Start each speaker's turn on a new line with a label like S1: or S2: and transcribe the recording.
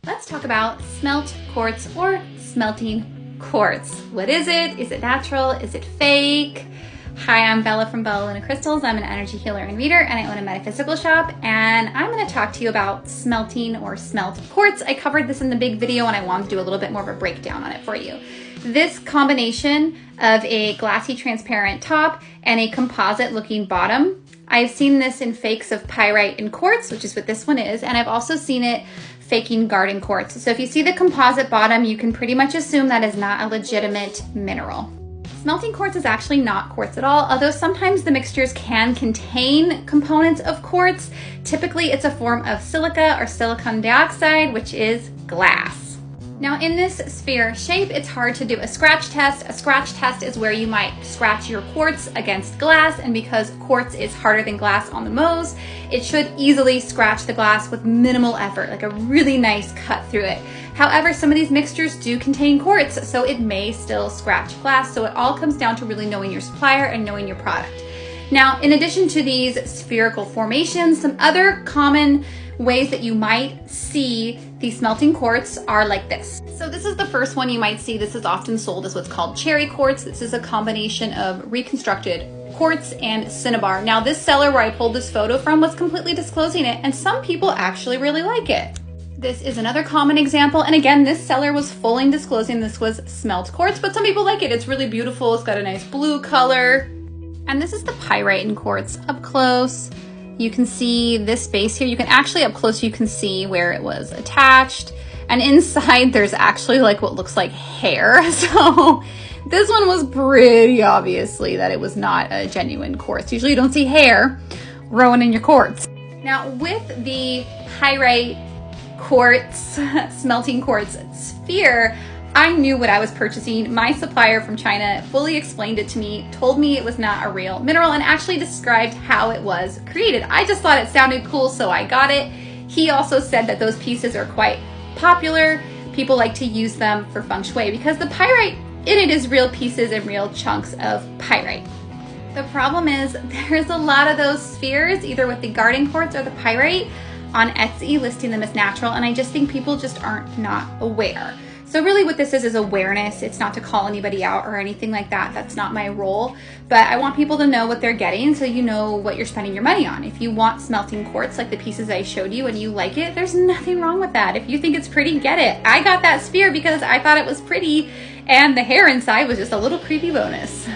S1: Let's talk about smelt quartz or smelting quartz. What is it? Is it natural? Is it fake? Hi, I'm Bella from Bella Luna Crystals. I'm an energy healer and reader, and I own a metaphysical shop, and I'm going to talk to you about smelting or smelt quartz. I covered this in the big video, and I wanted to do a little bit more of a breakdown on it for you. This combination of a glassy transparent top and a composite looking bottom, I've seen this in fakes of pyrite and quartz, which is what this one is, and I've also seen it faking garden quartz. So if you see the composite bottom, you can pretty much assume that is not a legitimate mineral. Smelting quartz is actually not quartz at all, although sometimes the mixtures can contain components of quartz. Typically, it's a form of silica or silicon dioxide, which is glass. Now in this sphere shape, it's hard to do a scratch test. A scratch test is where you might scratch your quartz against glass, and because quartz is harder than glass on the Mohs, it should easily scratch the glass with minimal effort, like a really nice cut through it. However, some of these mixtures do contain quartz, so it may still scratch glass. So it all comes down to really knowing your supplier and knowing your product. Now, in addition to these spherical formations, some other common ways that you might see these smelting quartz are like this. So this is the first one you might see. This is often sold as what's called cherry quartz. This is a combination of reconstructed quartz and cinnabar. Now this seller where I pulled this photo from was completely disclosing it, and some people actually really like it. This is another common example, and again, this seller was fully disclosing this was smelt quartz, but some people like it. It's really beautiful. It's got a nice blue color. And this is the pyrite and quartz up close. You can see this base here. You can actually up close, you can see where it was attached. And inside there's actually like what looks like hair. So this one was pretty obviously that it was not a genuine quartz. Usually you don't see hair growing in your quartz. Now with the pyrite quartz, smelting quartz sphere, I knew what I was purchasing. My supplier from China fully explained it to me, told me it was not a real mineral, and actually described how it was created. I just thought it sounded cool, so I got it. He also said that those pieces are quite popular. People like to use them for feng shui because the pyrite in it is real pieces and real chunks of pyrite. The problem is there's a lot of those spheres, either with the garden quartz or the pyrite, on Etsy listing them as natural, and I just think people just aren't not aware. So really what this is awareness. It's not to call anybody out or anything like that. That's not my role. But I want people to know what they're getting so you know what you're spending your money on. If you want smelting quartz like the pieces I showed you and you like it, there's nothing wrong with that. If you think it's pretty, get it. I got that sphere because I thought it was pretty, and the hair inside was just a little creepy bonus.